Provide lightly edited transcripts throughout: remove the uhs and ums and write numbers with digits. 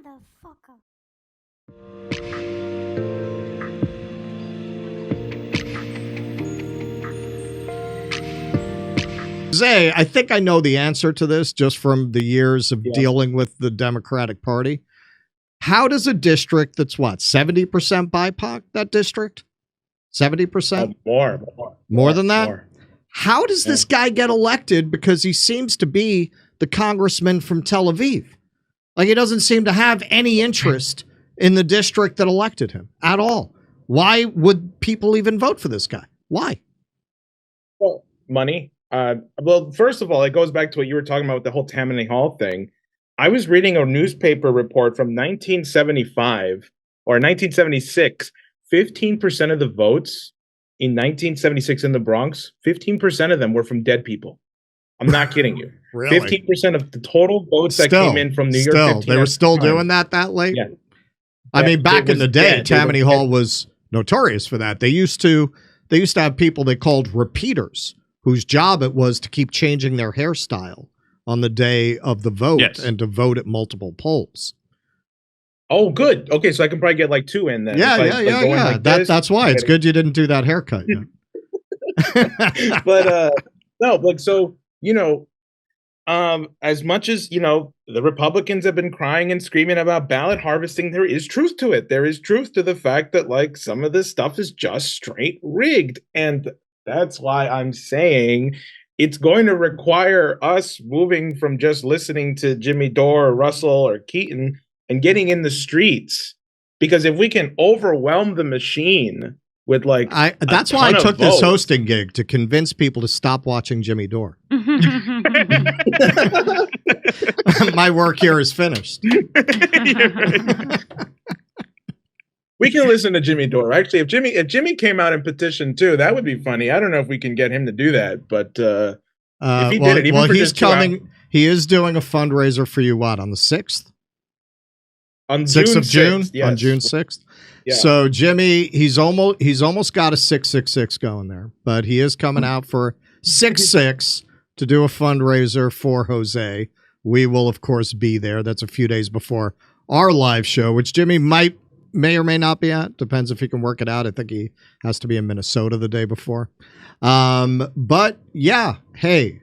Motherfucker. Zay, I think I know the answer to this just from the years of dealing with the Democratic Party. How does a district that's what, 70% BIPOC, that district? 70%? More than that? More. How does this guy get elected? Because he seems to be the congressman from Tel Aviv. Like, he doesn't seem to have any interest in the district that elected him at all. Why would people even vote for this guy? Why? Well, money. Well, first of all, it goes back to what you were talking about with the whole Tammany Hall thing. I was reading a newspaper report from 1975 or 1976. 15% of the votes in 1976 in the Bronx, 15% of them were from dead people. I'm not kidding you. Really? 15% of the total votes that came in from New York. They were still doing that late? Yeah. I mean, back in the day, Tammany Hall was notorious for that. They used to have people they called repeaters, whose job it was to keep changing their hairstyle on the day of the vote and to vote at multiple polls. Oh, good. Okay, so I can probably get like two in then. Yeah. Like that's why it's good you didn't do that haircut. But no, like, so, as much as, the Republicans have been crying and screaming about ballot harvesting, there is truth to it. There is truth to the fact that, like, some of this stuff is just straight rigged. And that's why I'm saying it's going to require us moving from just listening to Jimmy Dore or Russell or Keaton and getting in the streets. Because if we can overwhelm the machine with that's why I took this hosting gig, to convince people to stop watching Jimmy Dore. My work here is finished. We can listen to Jimmy Dore. Actually, if Jimmy came out and petitioned too, that would be funny. I don't know if we can get him to do that, but if he did it, even for he's coming. He is doing a fundraiser for you. What, on the 6th? On 6th of June. 6th, yes. On June 6th. Yeah. So Jimmy, he's almost got a 666 going there, but he is coming out for 6/6 to do a fundraiser for Jose. We will, of course, be there. That's a few days before our live show, which Jimmy may or may not be at. Depends if he can work it out. I think he has to be in Minnesota the day before. But yeah, hey,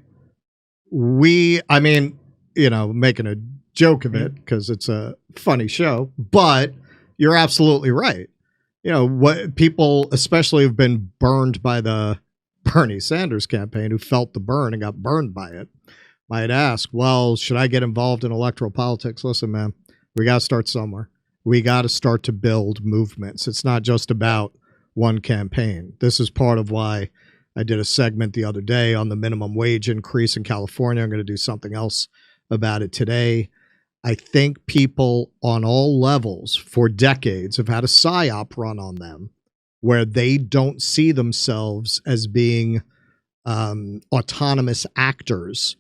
making a joke of it because it's a funny show, but you're absolutely right. What people especially have been burned by the Bernie Sanders campaign, who felt the burn and got burned by it, might ask, well, should I get involved in electoral politics? Listen, man, we got to start somewhere. We got to start to build movements. It's not just about one campaign. This is part of why I did a segment the other day on the minimum wage increase in California. I'm going to do something else about it today. I think people on all levels for decades have had a psyop run on them where they don't see themselves as being autonomous actors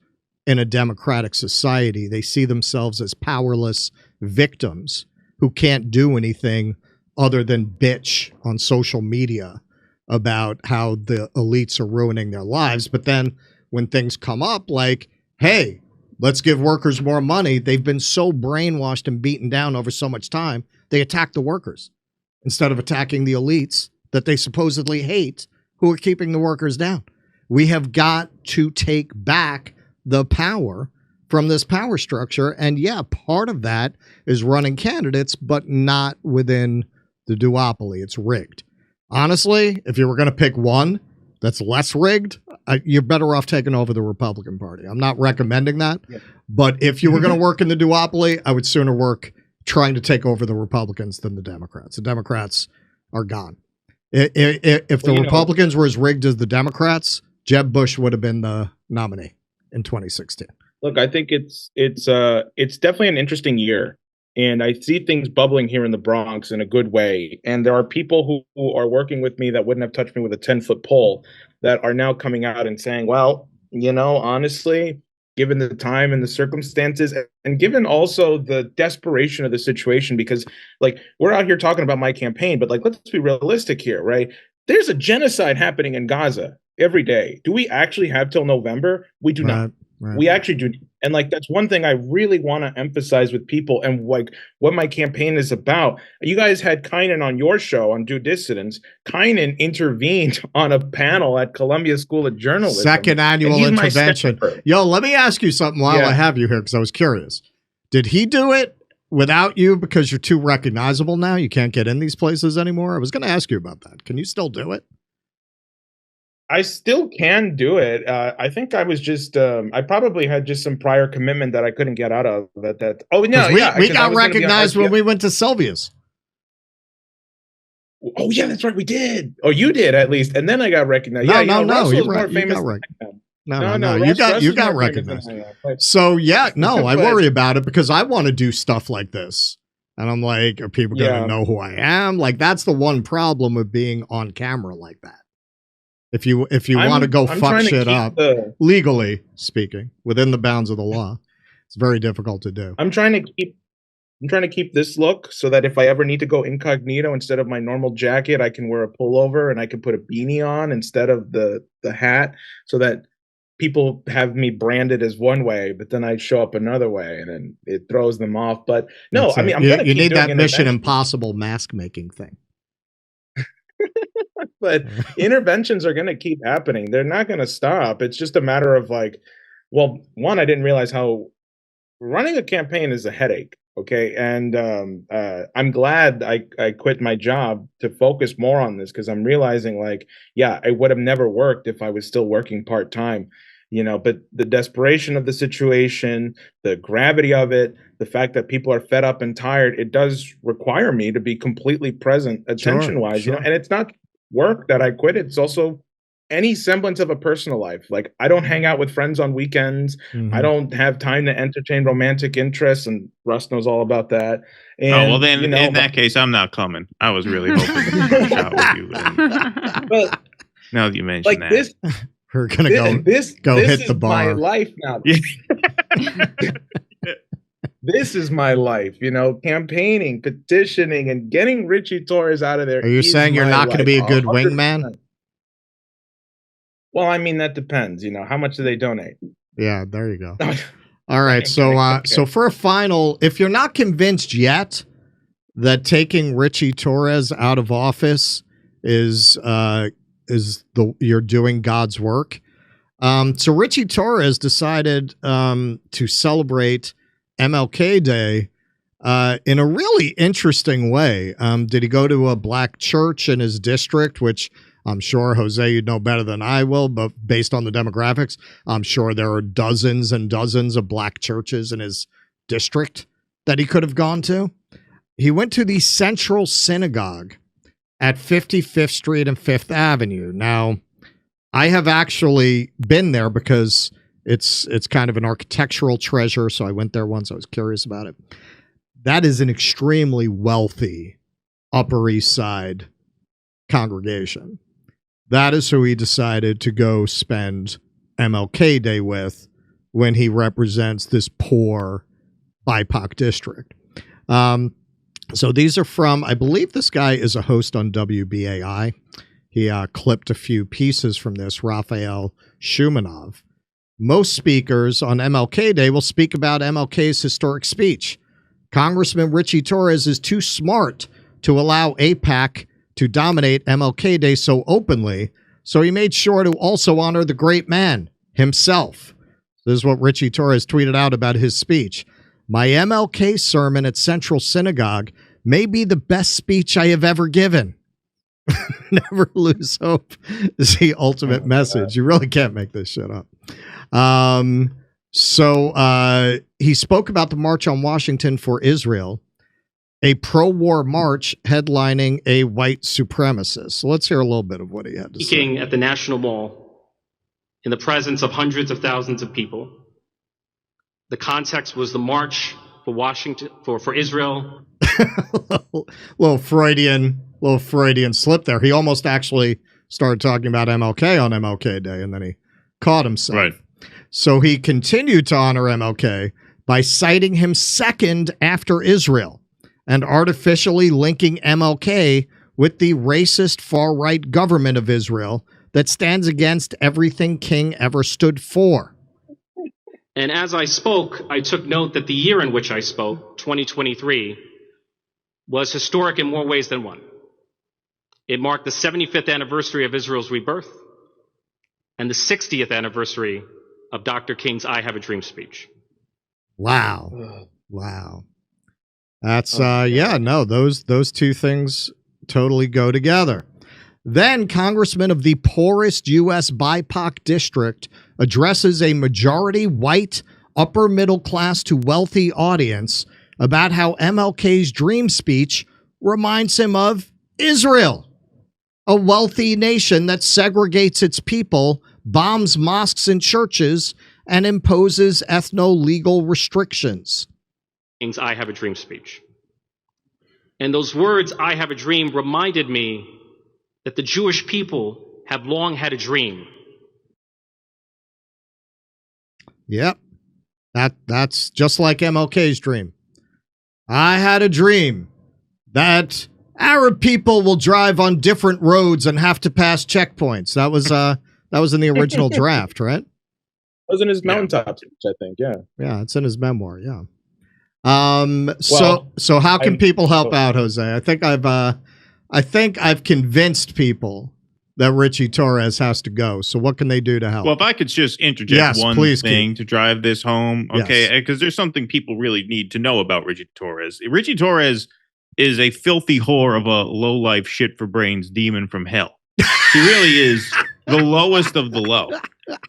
in a democratic society. They see themselves as powerless victims who can't do anything other than bitch on social media about how the elites are ruining their lives. But then when things come up like, hey, let's give workers more money, they've been so brainwashed and beaten down over so much time, they attack the workers instead of attacking the elites that they supposedly hate, who are keeping the workers down. We have got to take back the power from this power structure. And yeah, part of that is running candidates, but not within the duopoly. It's rigged. Honestly, if you were going to pick one that's less rigged, you're better off taking over the Republican Party. I'm not recommending that, but if you were going to work in the duopoly, I would sooner work trying to take over the Republicans than the Democrats. The Democrats are gone. If the Republicans were as rigged as the Democrats, Jeb Bush would have been the nominee in 2016. Look, I think it's definitely an interesting year, and I see things bubbling here in the Bronx in a good way. And there are people who are working with me that wouldn't have touched me with a 10-foot pole that are now coming out and saying, well, honestly, given the time and the circumstances, and given also the desperation of the situation, because like we're out here talking about my campaign, but like, let's be realistic here, right? There's a genocide happening in Gaza every day. Do we actually have till November? We do not. Right. We actually do. And like, that's one thing I really want to emphasize with people, and like what my campaign is about. You guys had Kynan on your show on Due Dissidence. Kynan intervened on a panel at Columbia School of Journalism. Second annual intervention. Yo, let me ask you something while I have you here, because I was curious. Did he do it without you because you're too recognizable now? You can't get in these places anymore? I was going to ask you about that. Can you still do it? I still can do it. I think I was just, I probably had just some prior commitment that I couldn't get out of that. Oh, no, we got recognized when we went to Sylvia's. Oh, yeah, that's right. We did. Oh, you did at least. And then I got recognized. No, yeah, you got you got recognized. So, yeah, no, I worry about it because I want to do stuff like this. And I'm like, are people going to know who I am? Like, that's the one problem with being on camera like that. If you want to go fuck shit up, legally speaking, within the bounds of the law, it's very difficult to do. I'm trying to keep this look so that if I ever need to go incognito instead of my normal jacket, I can wear a pullover and I can put a beanie on instead of the hat, so that people have me branded as one way, but then I show up another way, and then it throws them off. But no, I mean, you need that Mission Impossible mask making thing. But interventions are going to keep happening. They're not going to stop. It's just a matter of like, well, one, I didn't realize how running a campaign is a headache. Okay. And I'm glad I quit my job to focus more on this, because I'm realizing like, yeah, it would have never worked if I was still working part-time, you know, but the desperation of the situation, the gravity of it, the fact that people are fed up and tired, it does require me to be completely present attention-wise, you know, and it's not work that I quit. It's also any semblance of a personal life. Like, I don't hang out with friends on weekends. Mm-hmm. I don't have time to entertain romantic interests, and Russ knows all about that. And, oh, well, then, you know, in that case, I'm not coming. I was really hoping to have a shot with you. But now that you mentioned like that. We're going to go hit the bar. This is my life now. This is my life, you know, campaigning, petitioning, and getting Richie Torres out of there. Are you saying you're not going to be a good 100%. Wingman? Well, I mean, that depends. You know, how much do they donate? Yeah, there you go. All right. So, so for a final, if you're not convinced yet that taking Richie Torres out of office is you're doing God's work. So Richie Torres decided to celebrate MLK Day in a really interesting way. Did he go to a black church in his district, which I'm sure, Jose, you'd know better than I will, but based on the demographics, I'm sure there are dozens and dozens of black churches in his district that he could have gone to. He went to the Central Synagogue at 55th Street and 5th Avenue. Now, I have actually been there because it's kind of an architectural treasure, so I went there once. I was curious about it. That is an extremely wealthy Upper East Side congregation. That is who he decided to go spend MLK Day with when he represents this poor BIPOC district. So these are from, I believe this guy is a host on WBAI. He clipped a few pieces from this, Raphael Shumanov. Most speakers on MLK Day will speak about MLK's historic speech. Congressman Richie Torres is too smart to allow AIPAC to dominate MLK Day so openly, so he made sure to also honor the great man himself. This is what Richie Torres tweeted out about his speech. My MLK sermon at Central Synagogue may be the best speech I have ever given. Never lose hope is the ultimate message. You really can't make this shit up. So he spoke about the March on Washington for Israel, a pro-war march headlining a white supremacist. So let's hear a little bit of what he had to say. Speaking at the National Mall in the presence of hundreds of thousands of people. The context was the March for Washington for Israel. little Freudian slip there. He almost actually started talking about MLK on MLK Day, and then he caught himself. Right. So he continued to honor MLK by citing him second after Israel and artificially linking MLK with the racist far-right government of Israel that stands against everything King ever stood for. And as I spoke, I took note that the year in which I spoke, 2023, was historic in more ways than one. It marked the 75th anniversary of Israel's rebirth and the 60th anniversary of Dr. King's I Have a Dream speech. Wow. Wow. That's, those two things totally go together. Then Congressman of the poorest U.S. BIPOC district addresses a majority white, upper middle class to wealthy audience about how MLK's dream speech reminds him of Israel, a wealthy nation that segregates its people, bombs mosques and churches, and imposes ethno-legal restrictions. King's I Have a Dream speech. And those words, I have a dream, reminded me that the Jewish people have long had a dream. Yep. That's just like MLK's dream. I had a dream that Arab people will drive on different roads and have to pass checkpoints. That was in the original draft, right? It was in his mountaintop speech, I think. Yeah. Yeah, it's in his memoir. Yeah. So how can people help out, Jose? I think I've convinced people that Richie Torres has to go. So what can they do to help? Well, if I could just interject one thing to drive this home, okay? Because there's something people really need to know about Richie Torres. Richie Torres is a filthy whore of a low-life shit-for-brains demon from hell. He really is the lowest of the low.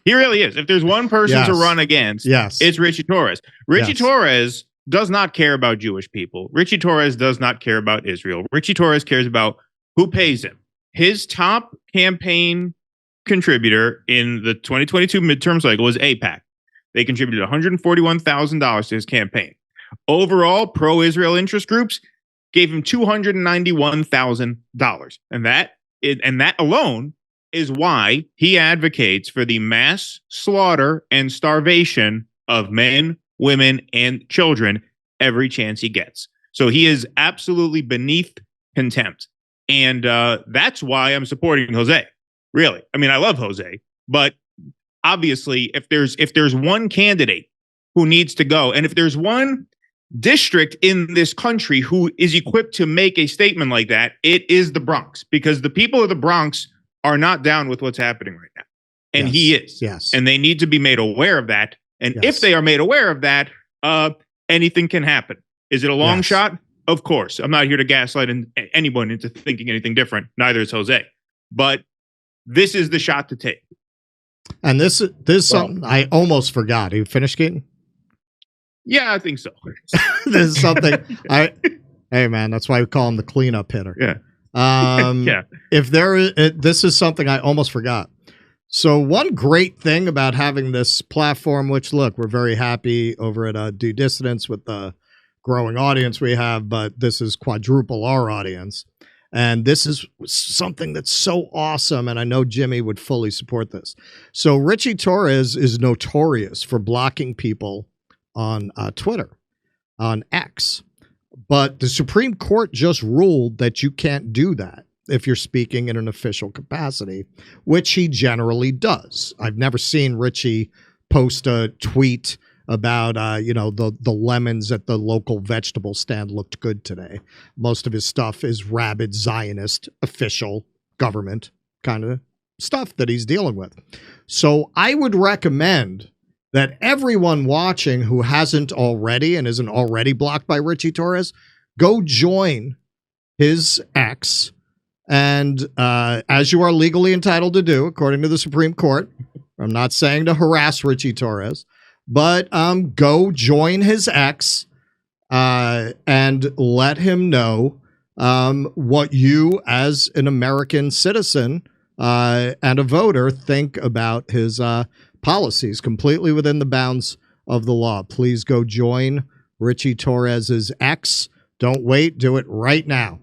He really is. If there's one person to run against, it's Richie Torres. Richie Torres does not care about Jewish people. Richie Torres does not care about Israel. Richie Torres cares about who pays him. His top campaign contributor in the 2022 midterm cycle was AIPAC. They contributed $141,000 to his campaign. Overall, pro-Israel interest groups gave him $291,000. And that alone is why he advocates for the mass slaughter and starvation of men, women, and children every chance he gets. So he is absolutely beneath contempt. And that's why I'm supporting Jose. Really. I mean, I love Jose, but obviously if there's one candidate who needs to go, and if there's one district in this country who is equipped to make a statement like that, it is the Bronx, because the people of the Bronx are not down with what's happening right now. And he is. Yes. And they need to be made aware of that. And if they are made aware of that, anything can happen. Is it a long shot? Of course. I'm not here to gaslight anyone into thinking anything different. Neither is Jose. But this is the shot to take. And this is something I almost forgot. Are you finished, Keaton? Yeah, I think so. This is something hey man, that's why we call him the cleanup hitter. Yeah. This is something I almost forgot. So one great thing about having this platform, which look, we're very happy over at Do Dissidents with the growing audience we have, but this is quadruple our audience. And this is something that's so awesome, and I know Jimmy would fully support this. So Richie Torres is notorious for blocking people on Twitter, on X. But the Supreme Court just ruled that you can't do that if you're speaking in an official capacity, which he generally does. I've never seen Richie post a tweet about, the lemons at the local vegetable stand looked good today. Most of his stuff is rabid Zionist, official government kind of stuff that he's dealing with. So I would recommend that everyone watching who hasn't already and isn't already blocked by Richie Torres, go join his X. And as you are legally entitled to do, according to the Supreme Court, I'm not saying to harass Richie Torres, but go join his X and let him know what you as an American citizen and a voter think about his policies, completely within the bounds of the law. Please go join Richie Torres's X. Don't wait. Do it right now.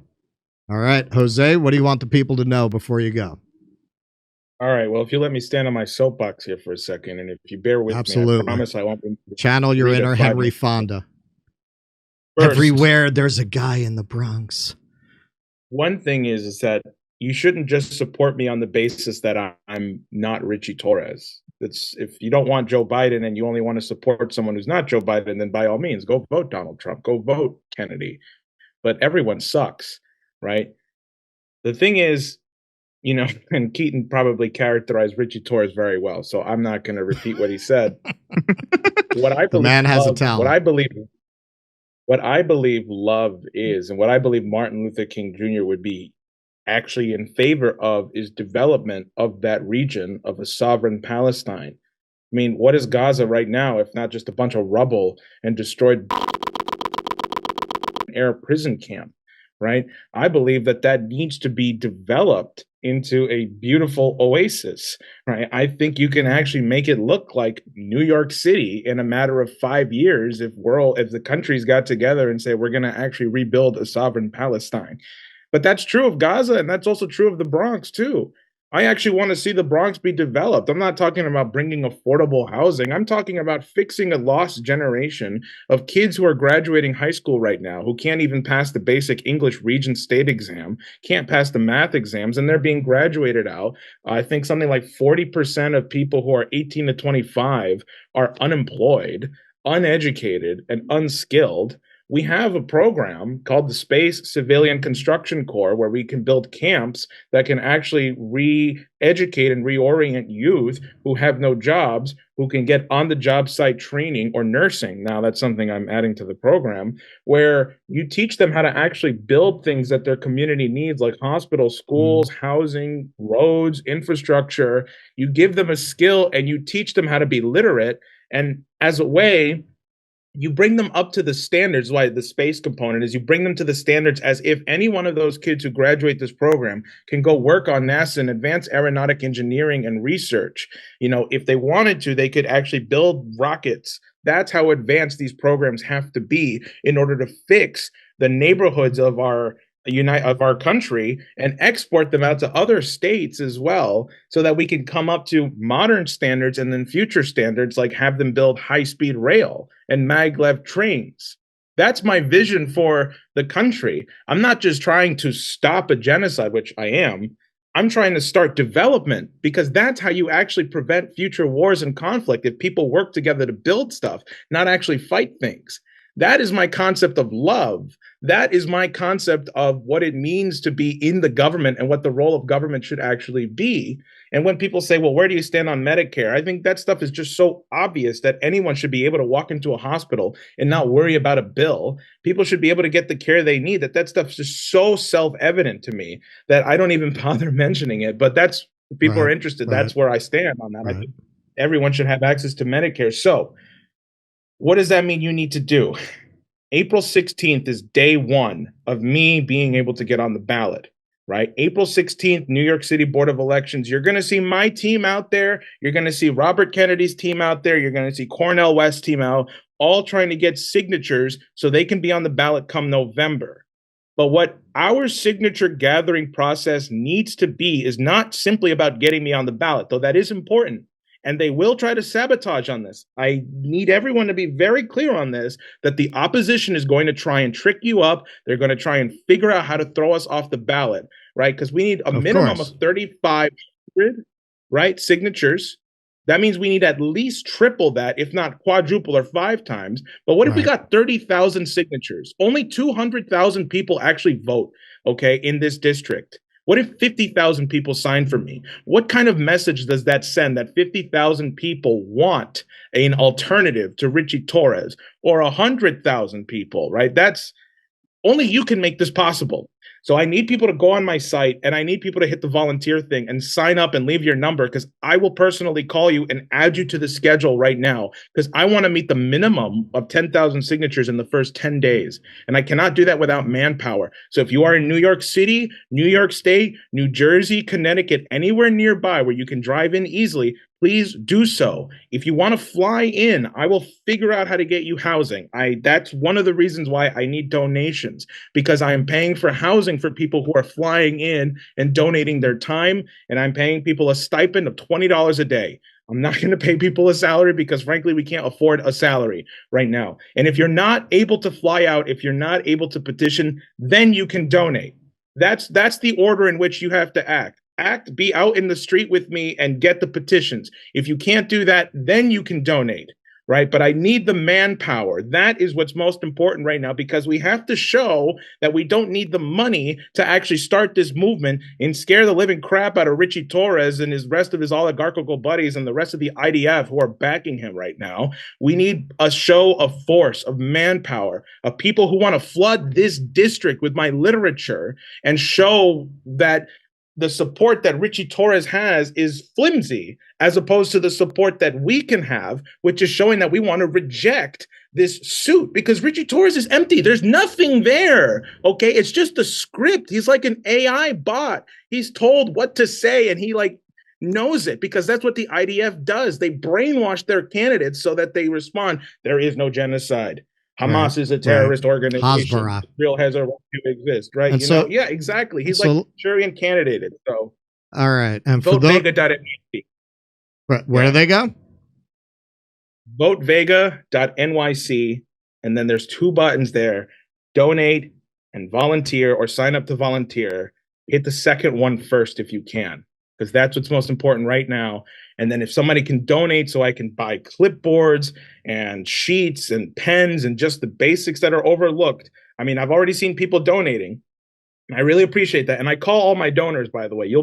All right, Jose, what do you want the people to know before you go? All right. Well, if you let me stand on my soapbox here for a second, and if you bear with me, I promise I won't. Channel your inner Henry Fonda. First, everywhere there's a guy in the Bronx. One thing is that you shouldn't just support me on the basis that I'm not Richie Torres. That's, if you don't want Joe Biden and you only want to support someone who's not Joe Biden, then by all means, go vote Donald Trump, go vote Kennedy. But everyone sucks, right? The thing is, you know, and Keaton probably characterized Richie Torres very well, so I'm not going to repeat what he said. What I believe, the man has a talent. What I believe love is, and what I believe Martin Luther King Jr. would be actually in favor of, is development of that region of a sovereign Palestine. I mean, what is Gaza right now if not just a bunch of rubble and destroyed air prison camp, right? I believe that that needs to be developed into a beautiful oasis, right? I think you can actually make it look like New York City in a matter of 5 years if the countries got together and say, we're going to actually rebuild a sovereign Palestine. But that's true of Gaza, and that's also true of the Bronx, too. I actually want to see the Bronx be developed. I'm not talking about bringing affordable housing. I'm talking about fixing a lost generation of kids who are graduating high school right now, who can't even pass the basic English Regent State exam, can't pass the math exams, and they're being graduated out. I think something like 40% of people who are 18 to 25 are unemployed, uneducated, and unskilled. We have a program called the Space Civilian Construction Corps where we can build camps that can actually re-educate and reorient youth who have no jobs, who can get on the job site training or nursing. Now, that's something I'm adding to the program, where you teach them how to actually build things that their community needs, like hospitals, schools, housing, roads, infrastructure. You give them a skill and you teach them how to be literate. And as a way, you bring them up to the standards. Why the space component is you bring them to the standards as if any one of those kids who graduate this program can go work on NASA and advanced aeronautic engineering and research. You know, if they wanted to, they could actually build rockets. That's how advanced these programs have to be in order to fix the neighborhoods of our country and export them out to other states as well, so that we can come up to modern standards and then future standards, like have them build high-speed rail and maglev trains. That's my vision for the country. I'm not just trying to stop a genocide, which I am. I'm trying to start development, because that's how you actually prevent future wars and conflict, if people work together to build stuff, not actually fight things. That is my concept of love. That is my concept of what it means to be in the government and what the role of government should actually be. And when people say, well, where do you stand on Medicare? I think that stuff is just so obvious that anyone should be able to walk into a hospital and not worry about a bill. People should be able to get the care they need. That stuff's just so self-evident to me that I don't even bother mentioning it. But that's, if people are interested, that's where I stand on that. I think everyone should have access to Medicare. So what does that mean you need to do? April 16th is day one of me being able to get on the ballot, right? April 16th, New York City Board of Elections. You're going to see my team out there. You're going to see Robert Kennedy's team out there. You're going to see Cornel West's team out, all trying to get signatures so they can be on the ballot come November. But what our signature gathering process needs to be is not simply about getting me on the ballot, though that is important. And they will try to sabotage on this. I need everyone to be very clear on this, that the opposition is going to try and trick you up. They're going to try and figure out how to throw us off the ballot, right? Because we need a minimum of 3,500, right, signatures. That means we need at least triple that, if not quadruple or 5 times. But what if we got 30,000 signatures? Only 200,000 people actually vote, okay, in this district. What if 50,000 people sign for me? What kind of message does that send, that 50,000 people want an alternative to Richie Torres, or 100,000 people, right? That's only you can make this possible. So I need people to go on my site, and I need people to hit the volunteer thing and sign up and leave your number, because I will personally call you and add you to the schedule right now, because I want to meet the minimum of 10,000 signatures in the first 10 days. And I cannot do that without manpower. So if you are in New York City, New York State, New Jersey, Connecticut, anywhere nearby where you can drive in easily, please do so. If you want to fly in, I will figure out how to get you housing. That's one of the reasons why I need donations, because I am paying for housing for people who are flying in and donating their time, and I'm paying people a stipend of $20 a day. I'm not going to pay people a salary because, frankly, we can't afford a salary right now. And if you're not able to fly out, if you're not able to petition, then you can donate. That's the order in which you have to act. act, be out in the street with me and get the petitions. If you can't do that, then you can donate. Right. But I need the manpower. That is what's most important right now, because we have to show that we don't need the money to actually start this movement and scare the living crap out of Richie Torres and his rest of his oligarchical buddies and the rest of the IDF who are backing him right now. We need a show of force, of manpower, of people who want to flood this district with my literature and show that the support that Richie Torres has is flimsy, as opposed to the support that we can have, which is showing that we want to reject this suit, because Richie Torres is empty. There's nothing there. Okay. It's just a script. He's like an AI bot. He's told what to say and he knows it, because that's what the IDF does. They brainwash their candidates so that they respond. There is no genocide. Hamas is a terrorist organization. Hasbara. Israel has a right to exist, right? And Yeah, exactly. He's like Syrian candidated. So, all right. And for VoteVega.nyc. Where do they go? VoteVega.nyc. And then there's 2 buttons there: donate and volunteer, or sign up to volunteer. Hit the second one first if you can, because that's what's most important right now. And then if somebody can donate so I can buy clipboards and sheets and pens and just the basics that are overlooked. I mean, I've already seen people donating. I really appreciate that. And I call all my donors, by the way.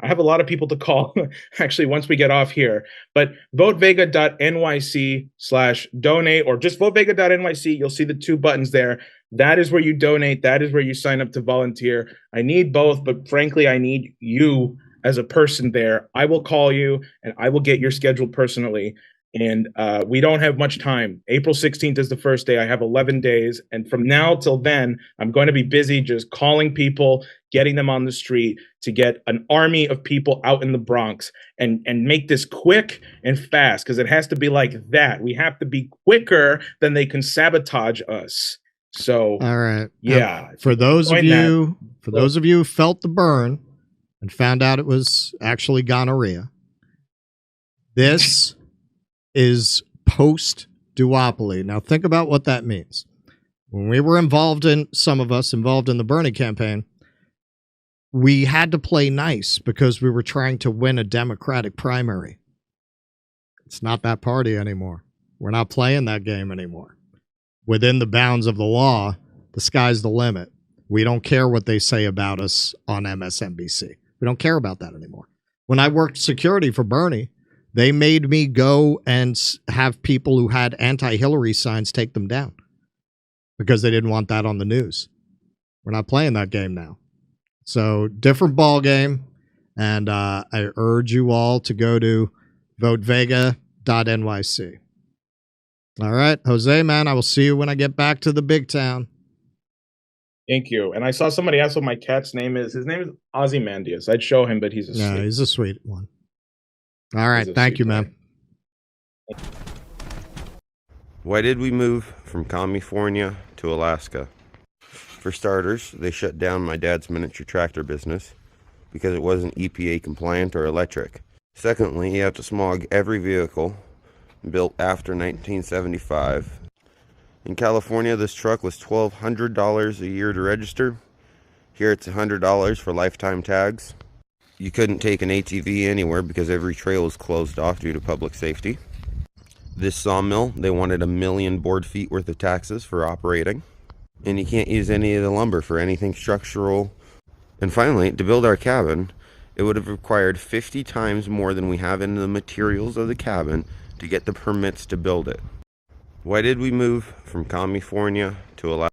I have a lot of people to call actually once we get off here. But votevega.nyc/donate, or just votevega.nyc. You'll see the 2 buttons there. That is where you donate. That is where you sign up to volunteer. I need both, but frankly, I need you as a person there. I will call you and I will get your schedule personally. And we don't have much time. April 16th is the first day. I have 11 days. And from now till then, I'm going to be busy just calling people, getting them on the street to get an army of people out in the Bronx and make this quick and fast, because it has to be like that. We have to be quicker than they can sabotage us. So, all right. Yeah. For those of you who felt the burn and found out it was actually gonorrhea, this is post-duopoly. Now think about what that means. When we were some of us involved in the Bernie campaign, we had to play nice because we were trying to win a Democratic primary. It's not that party anymore. We're not playing that game anymore. Within the bounds of the law, the sky's the limit. We don't care what they say about us on MSNBC. We don't care about that anymore. When I worked security for Bernie, they made me go and have people who had anti-Hillary signs take them down because they didn't want that on the news. We're not playing that game now. So different ball game. And I urge you all to go to votevega.nyc. All right, Jose, man, I will see you when I get back to the big town. Thank you. And I saw somebody ask what my cat's name is. His name is Ozymandias. I'd show him, but he's he's a sweet one. All right. Thank you, man. Why did we move from California to Alaska? For starters, they shut down my dad's miniature tractor business because it wasn't EPA compliant or electric. Secondly, you have to smog every vehicle built after 1975. In California, this truck was $1,200 a year to register. Here it's $100 for lifetime tags. You couldn't take an ATV anywhere because every trail was closed off due to public safety. This sawmill, they wanted 1 million board feet worth of taxes for operating. And you can't use any of the lumber for anything structural. And finally, to build our cabin, it would have required 50 times more than we have in the materials of the cabin to get the permits to build it. Why did we move from California to Alaska?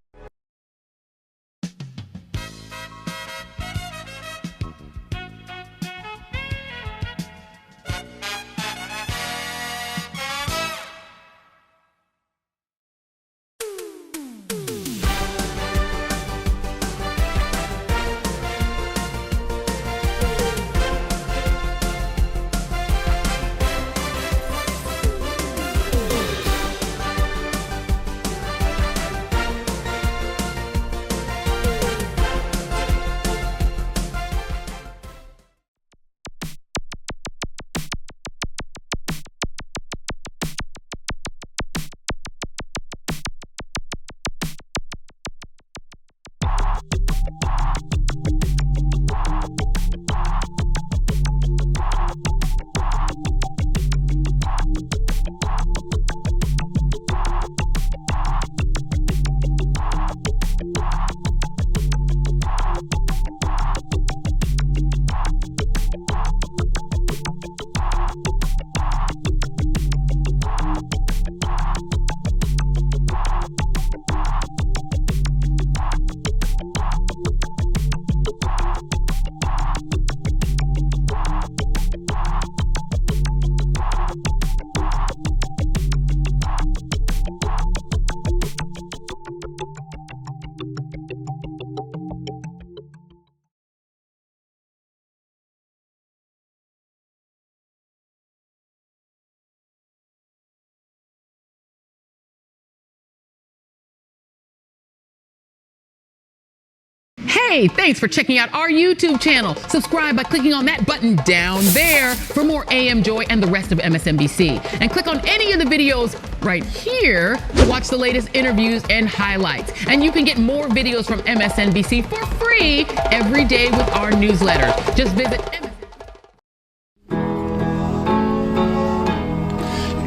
Hey, thanks for checking out our YouTube channel. Subscribe by clicking on that button down there for more AM Joy and the rest of MSNBC. And click on any of the videos right here to watch the latest interviews and highlights. And you can get more videos from MSNBC for free every day with our newsletter. Just visit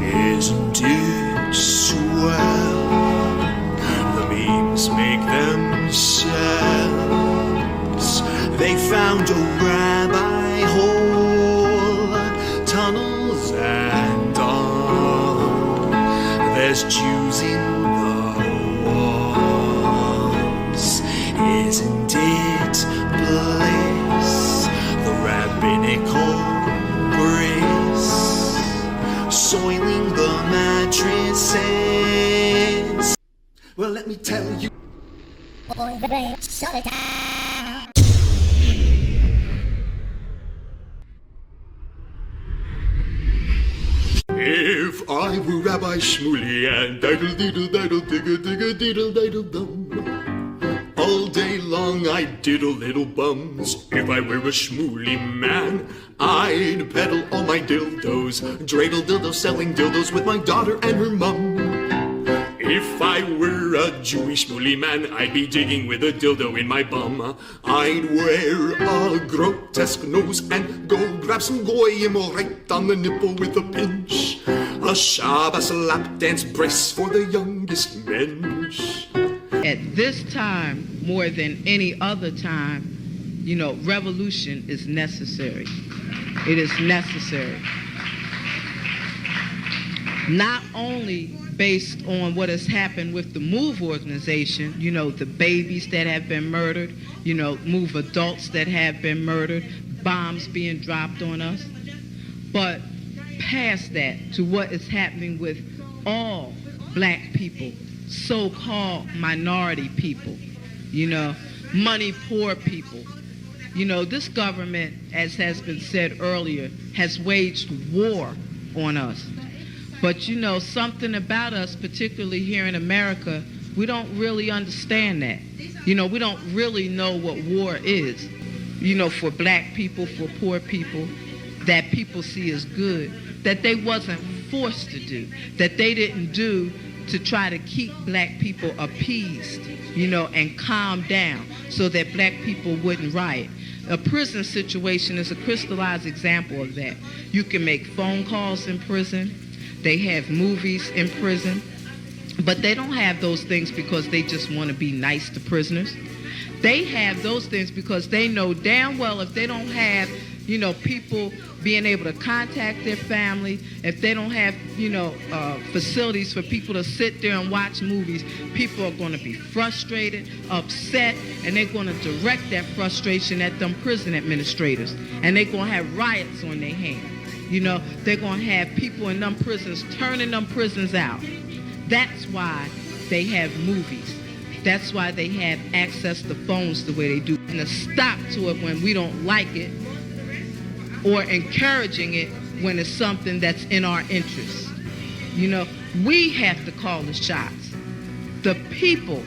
Isn't it swell? The memes make themselves. They found a rabbi hole, tunnels and all. There's Jews in the walls. Isn't it bliss? The rabbinical grace soiling the mattresses. Well, let me tell you. If I were Rabbi Shmuley and diddle diddle diddle digga digga diddle diddle dum, all day long I'd diddle little bums. If I were a Shmuley man, I'd peddle all my dildos, dreidel dildos, selling dildos with my daughter and her mum. If I were a Jewish Shmuley man, I'd be digging with a dildo in my bum. I'd wear a grotesque nose and go grab some goyim right on the nipple with a pinch. A Shabbos lap dance brace for the youngest mensch. At this time, more than any other time, revolution is necessary. It is necessary. Not only based on what has happened with the MOVE organization, the babies that have been murdered, MOVE adults that have been murdered, bombs being dropped on us, but past that to what is happening with all black people, so-called minority people, money poor people. This government, as has been said earlier, has waged war on us. But something about us, particularly here in America, we don't really understand that. We don't really know what war is. For black people, for poor people, that people see as good, that they wasn't forced to do, that they didn't do to try to keep black people appeased, and calm down so that black people wouldn't riot. A prison situation is a crystallized example of that. You can make phone calls in prison. They have movies in prison, but they don't have those things because they just want to be nice to prisoners. They have those things because they know damn well if they don't have, people being able to contact their family, if they don't have, facilities for people to sit there and watch movies, people are going to be frustrated, upset, and they're going to direct that frustration at them prison administrators, and they're going to have riots on their hands. They're going to have people in them prisons turning them prisons out. That's why they have movies. That's why they have access to phones the way they do. And a stop to it when we don't like it, or encouraging it when it's something that's in our interest. We have to call the shots. The people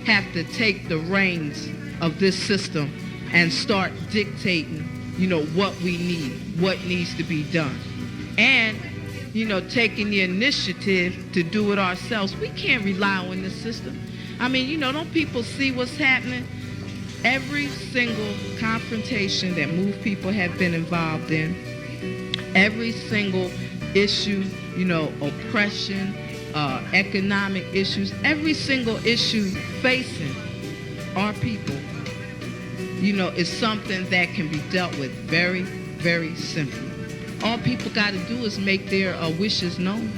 have to take the reins of this system and start dictating what we need, what needs to be done. And, taking the initiative to do it ourselves. We can't rely on this system. Don't people see what's happening? Every single confrontation that MOVE people have been involved in, every single issue, oppression, economic issues, every single issue facing our people, is something that can be dealt with very, very simply. All people got to do is make their wishes known.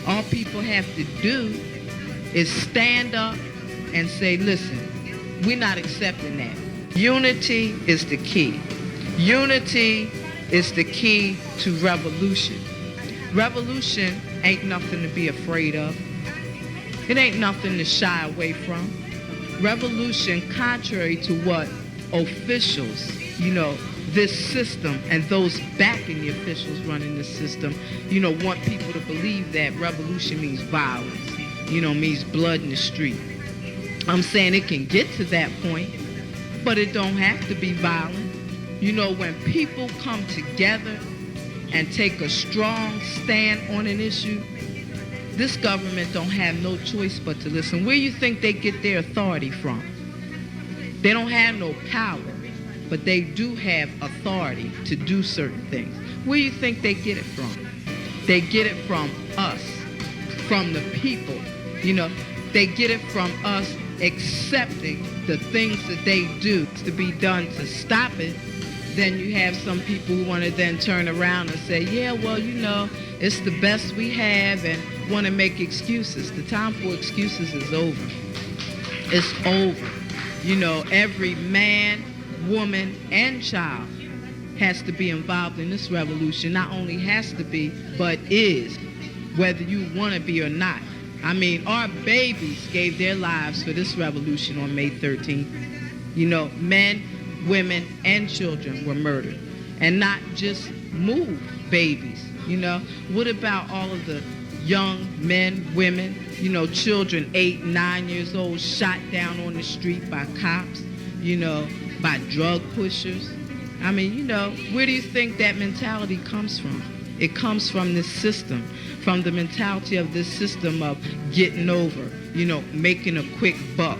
All people have to do is stand up and say, listen, we're not accepting that. Unity is the key. Unity is the key to revolution. Revolution ain't nothing to be afraid of. It ain't nothing to shy away from. Revolution, contrary to what officials, this system and those backing the officials running this system, want people to believe that revolution means violence, means blood in the street. I'm saying it can get to that point, but it don't have to be violent. You know, when people come together and take a strong stand on an issue, this government don't have no choice but to listen. Where you think they get their authority from? They don't have no power, but they do have authority to do certain things. Where you think they get it from? They get it from us, from the people. You know, they get it from us accepting the things that they do to be done to stop it. Then you have some people who want to then turn around and say, yeah, well, you know, it's the best we have, and want to make excuses. The time for excuses is over. It's over. You know, every man, woman, and child has to be involved in this revolution. Not only has to be, but is, whether you want to be or not. I mean, our babies gave their lives for this revolution on May 13th. You know, men, women, and children were murdered. And not just move babies, you know. What about all of the young men, women, you know, children 8, 9 years old shot down on the street by cops, you know, by drug pushers? I mean, you know, where do you think that mentality comes from? It comes from this system, from the mentality of this system of getting over, you know, making a quick buck,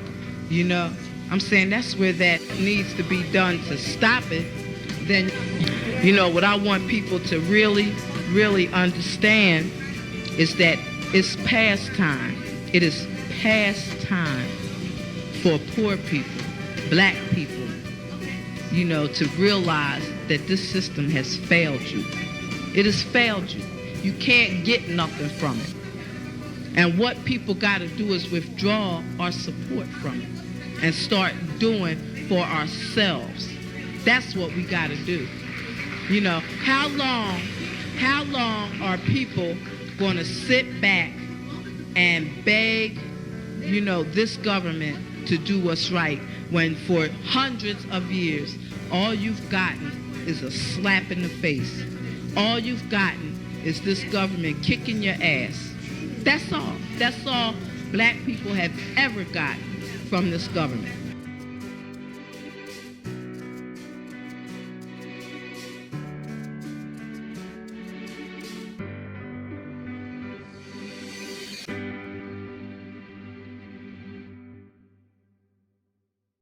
you know. I'm saying that's where that needs to be done to stop it. Then, you know, what I want people to really, really understand is that it's past time. It is past time for poor people, black people, you know, to realize that this system has failed you. It has failed you. You can't get nothing from it. And what people got to do is withdraw our support from it and start doing for ourselves. That's what we got to do. You know, how long are people going to sit back and beg, you know, this government to do what's right when for hundreds of years all you've gotten is a slap in the face? All you've gotten is this government kicking your ass. That's all. That's all black people have ever gotten from this government.